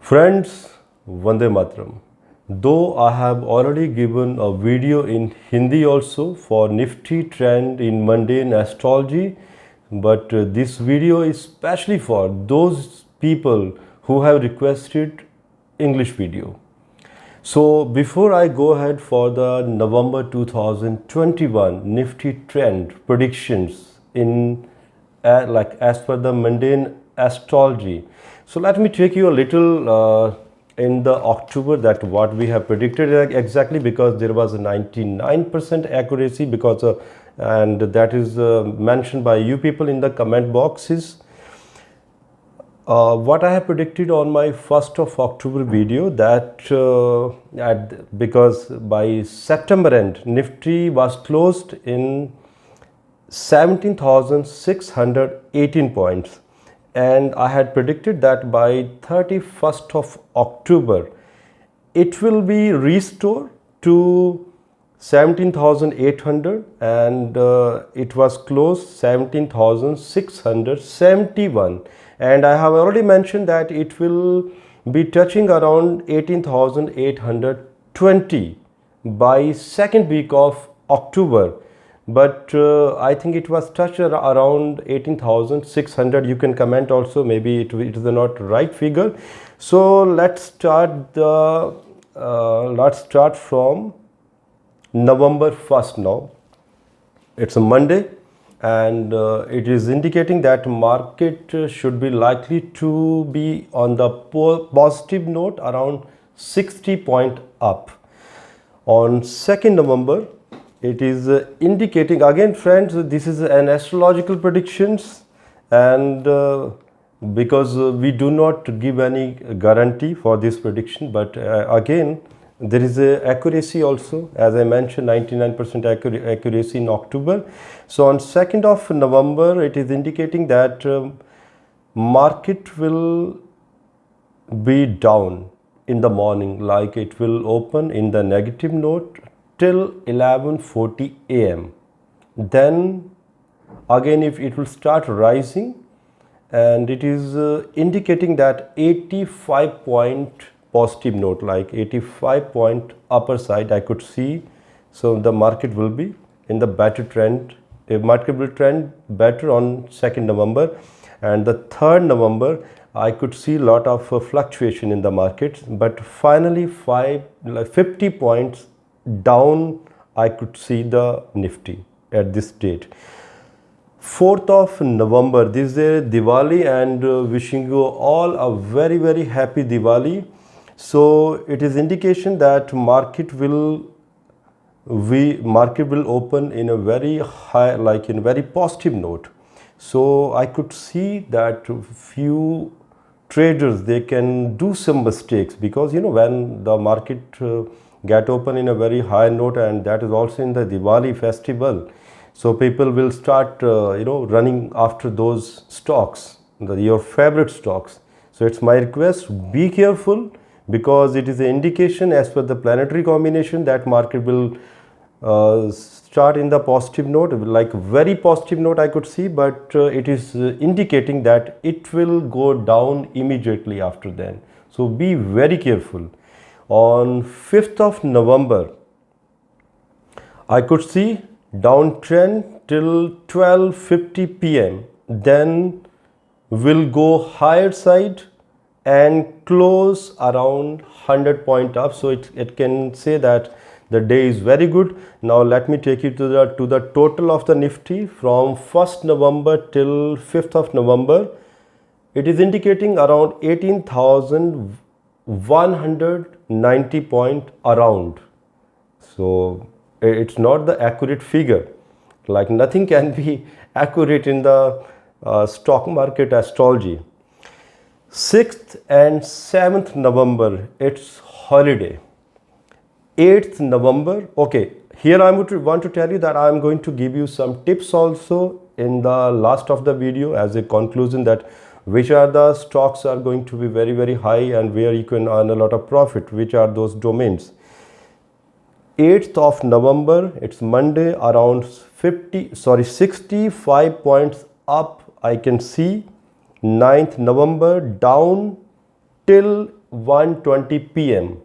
Friends, Vande Mataram. Though I have already given a video in Hindi also for Nifty trend in mundane astrology, but this video is specially for those people who have requested English video. So before I go ahead for the November 2021 Nifty trend predictions in like as per the mundane astrology, so let me take you a little in the October that what we have predicted exactly, because there was a 99% accuracy because and that is mentioned by you people in the comment boxes. What I have predicted on my 1st of October video that because by September end Nifty was closed in 17,618 points, and I had predicted that by 31st of October it will be restored to 17,800, and it was closed 17,671, and I have already mentioned that it will be touching around 18,820 by second week of October. But I think it was touched around 18,600. You can comment also, maybe it is not right figure. So let's start from November 1st now. It's a Monday, and it is indicating that market should be likely to be on the positive note around 60 point up. On 2nd November, it is indicating, again friends, this is an astrological predictions, and because we do not give any guarantee for this prediction, but again there is a accuracy also, as I mentioned, 99% accuracy in October. So on 2nd of November it is indicating that market will be down in the morning, like it will open in the negative note till 11:40 a.m. Then again if it will start rising, and it is indicating that 85 point positive note, like 85 point upper side I could see. So the market will be in the better trend. The market will trend better on 2nd November, and the 3rd November I could see a lot of fluctuation in the market, but finally 50 points down I could see the Nifty at this date. 4th of November, this is a Diwali, and wishing you all a very happy Diwali. So it is indication that market will open in a very high, like in a very positive note. So I could see that few traders, they can do some mistakes, because when the market get open in a very high note, and that is also in the Diwali festival, so people will start running after those stocks, your favorite stocks. So it's my request, be careful, because it is an indication as per the planetary combination that market will start in the positive note, like very positive note I could see, but it is indicating that it will go down immediately after then. So be very careful. On 5th of November, I could see downtrend till 12:50 p.m. Then will go higher side and close around 100 point up. So it can say that the day is very good. Now let me take you to the total of the Nifty from 1st November till 5th of November. It is indicating around 18,190 point around. So it's not the accurate figure, like nothing can be accurate in the stock market astrology. 6th and 7th November, it's holiday. 8th November, okay, here I want to tell you that I am going to give you some tips also in the last of the video as a conclusion, that which are the stocks are going to be very high and where you can earn a lot of profit, which are those domains. 8th of November, it's Monday, around 65 points up I can see. 9th November down till 1:20 p.m.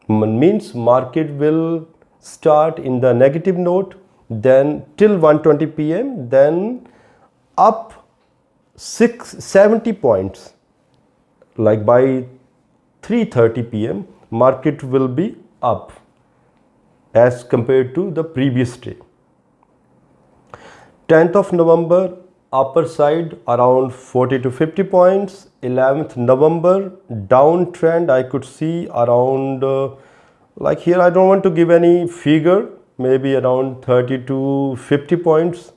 Means market will start in the negative note, then till 1:20 p.m., then up 70 points, like by 3:30 p.m. market will be up as compared to the previous day. 10th of November, upper side around 40 to 50 points. 11th November, downtrend I could see around like here I don't want to give any figure, maybe around 30 to 50 points,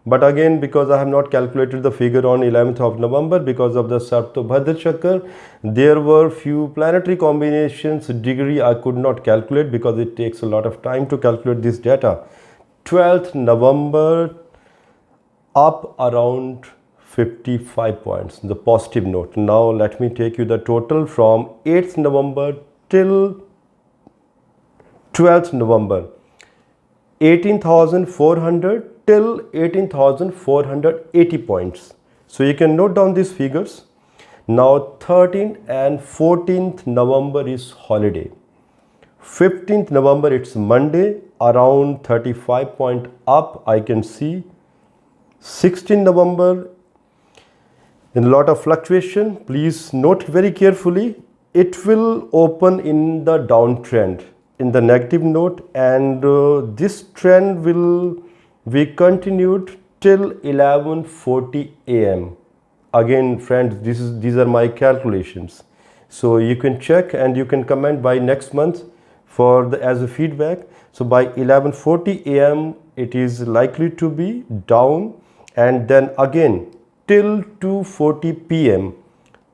but again because I have not calculated the figure on 11th of November because of the Saptabhadra Chakra, there were few planetary combinations degree I could not calculate because it takes a lot of time to calculate this data. 12th November, up around 55 points, the positive note. Now let me take you the total from 8th November till 12th November. 18,400 till 18,480 points. So you can note down these figures. Now 13th and 14th November is holiday. 15th November it's Monday, around 35 point up I can see. 16th November, in a lot of fluctuation. Please note very carefully, it will open in the downtrend, in the negative note, and this trend will be continued till 11:40 a.m. Again friends, these are my calculations, so you can check and you can comment by next month for the as a feedback. So by 11:40 a.m. it is likely to be down, and then again till 2:40 p.m.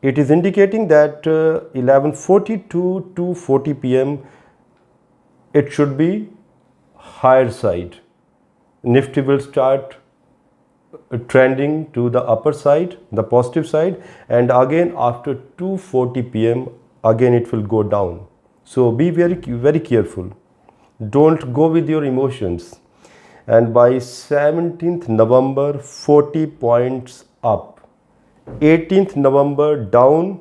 it is indicating that 11:40 to 2:40 p.m. it should be higher side. Nifty will start trending to the upper side, the positive side, and again after 2:40 p.m. again it will go down. So be very careful. Don't go with your emotions. And by 17th November, 40 points up. 18th November down.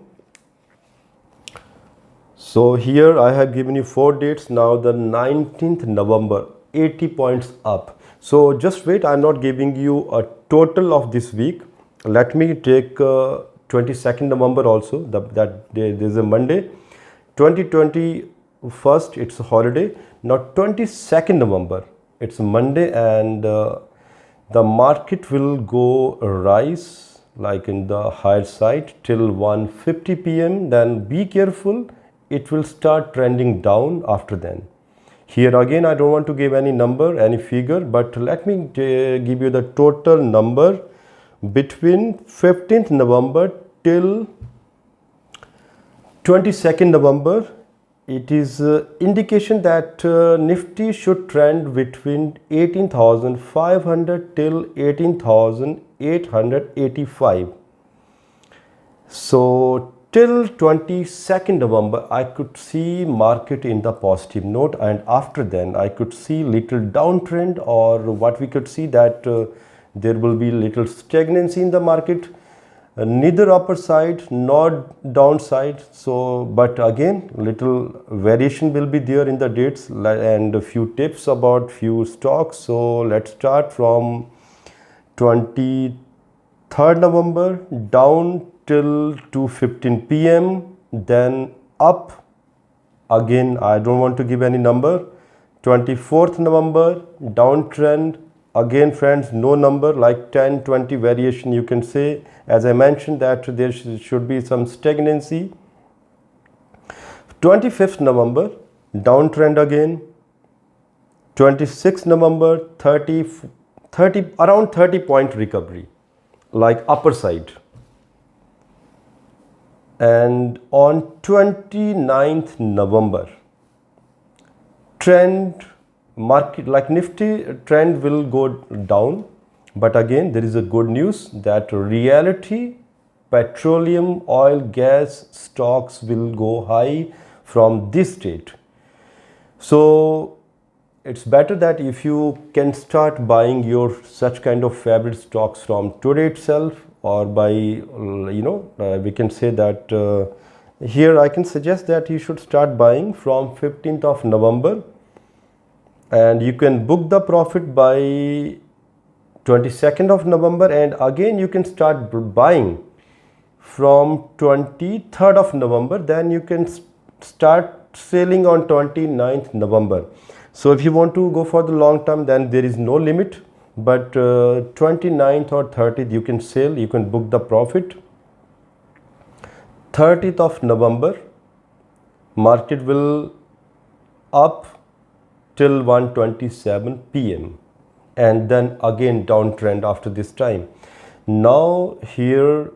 So here I have given you 4 dates. Now the 19th November, 80 points up. So just wait, I'm not giving you a total of this week. Let me take 22nd November also, that day is a Monday. 2021st, it's a holiday. Now 22nd November, it's Monday, and the market will go rise like in the higher side till 1:50 p.m. Then be careful, it will start trending down after then. Here again I don't want to give any number, any figure, but let me give you the total number between 15th November till 22nd November. It is indication that Nifty should trend between 18,500 till 18,885. So till 22nd November I could see market in the positive note, and after then I could see little downtrend, or what we could see that there will be little stagnancy in the market. Neither upper side nor downside. So but again little variation will be there in the dates and a few tips about few stocks. So let's start from 23rd November down till 2:15 p.m. then up again, I don't want to give any number. 24th November downtrend. Again friends, no number, like 10-20 variation you can say. As I mentioned that there should be some stagnancy. 25th November downtrend again. 26th November 30 point recovery, like upper side. And on 29th November trend, market like Nifty trend will go down, but again there is a good news that reality petroleum, oil, gas stocks will go high from this date. So it's better that if you can start buying your such kind of favorite stocks from today itself, or by we can say that here I can suggest that you should start buying from 15th of November, and you can book the profit by 22nd of November, and again you can start buying from 23rd of November, then you can start selling on 29th November. So if you want to go for the long term, then there is no limit, but 29th or 30th you can sell, you can book the profit. 30th of November market will up till 1:27 p.m. and then again downtrend after this time. Now here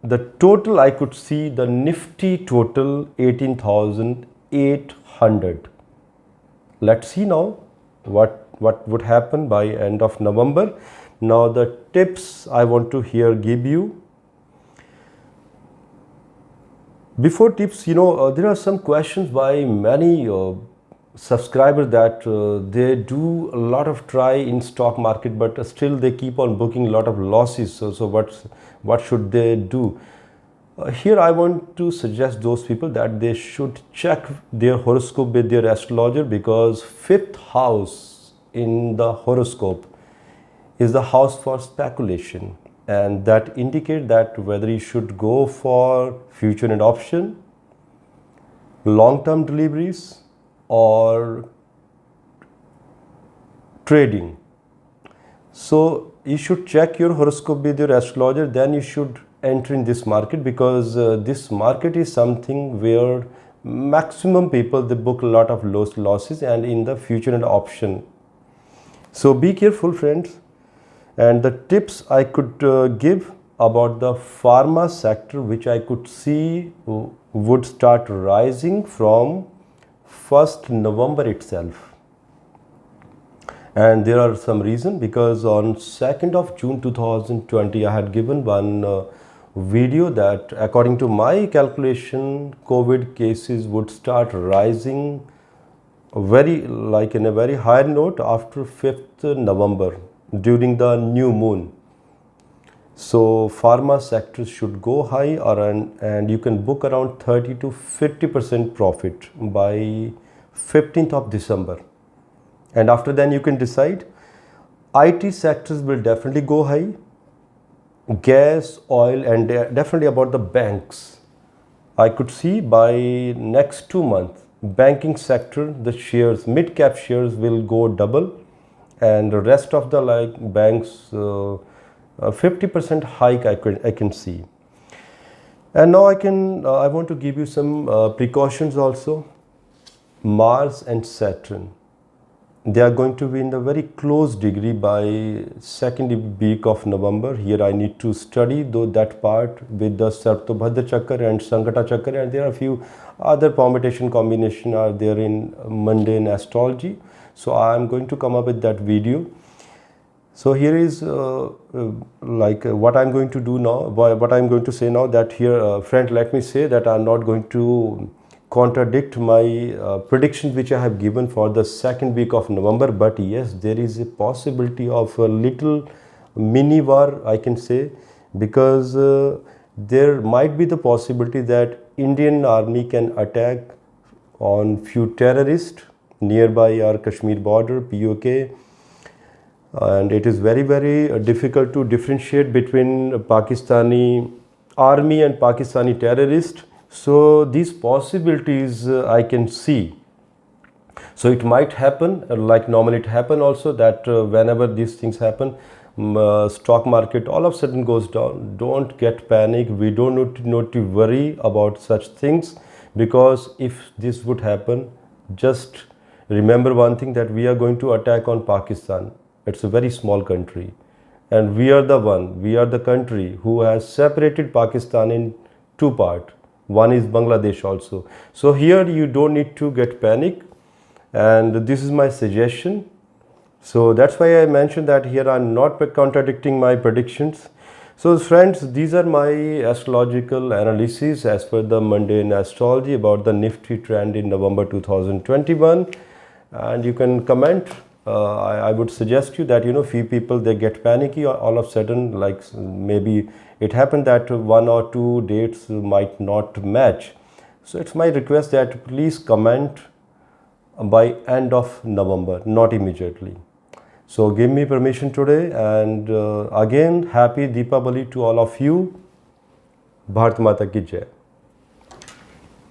the total I could see, the Nifty total 18,800. Let's see now what would happen by end of November. Now the tips I want to here give you. Before tips, there are some questions by many subscribers that they do a lot of try in stock market, but still they keep on booking a lot of losses. So what should they do? Here I want to suggest those people that they should check their horoscope with their astrologer, because 5th house in the horoscope is the house for speculation, and that indicate that whether you should go for future and option, long-term deliveries, or trading. So you should check your horoscope with your astrologer, then you should enter in this market, because this market is something where maximum people they book a lot of losses, and in the future and option. So be careful, friends. And the tips I could give about the pharma sector, which I could see would start rising from 1st November itself. And there are some reasons, because on 2nd of June 2020 I had given one video that according to my calculation COVID cases would start rising in a very high note after 5th November during the new moon. So pharma sectors should go high, and you can book around 30 to 50% profit by 15th of December. And after then you can decide. IT sectors will definitely go high, gas, oil, and definitely about the banks. I could see by next 2 months, banking sector, the shares, mid cap shares will go double, and the rest of the banks 50% hike I can see. And now I want to give you some precautions also. Mars and Saturn, they are going to be in the very close degree by second week of November. Here I need to study that part with the Sartobhadra Chakra and Sankata Chakra, and there are a few other permutation combination are there in mundane astrology. So I am going to come up with that video. So here is what I'm going to do now, what I'm going to say now, that here, friend, let me say that I'm not going to contradict my predictions which I have given for the second week of November, but yes, there is a possibility of a little mini war, I can say, because there might be the possibility that Indian army can attack on few terrorists nearby our Kashmir border, POK. And it is very, very difficult to differentiate between Pakistani army and Pakistani terrorists. So these possibilities I can see. So it might happen, like normally it happen also, that whenever these things happen, stock market all of a sudden goes down. Don't get panic. We don't need to worry about such things, because if this would happen, just remember one thing, that we are going to attack on Pakistan. It's a very small country, and we are the country who has separated Pakistan in two parts. One is Bangladesh also. So here you don't need to get panic, and this is my suggestion. So that's why I mentioned that here I'm not contradicting my predictions. So friends, these are my astrological analysis as per the mundane astrology about the Nifty trend in November 2021. And you can comment. I would suggest you that, few people, they get panicky all of a sudden, like maybe it happened that one or two dates might not match. So it's my request that please comment by end of November, not immediately. So give me permission today, and again, happy Deepavali to all of you. Bharat Mata ki Jai.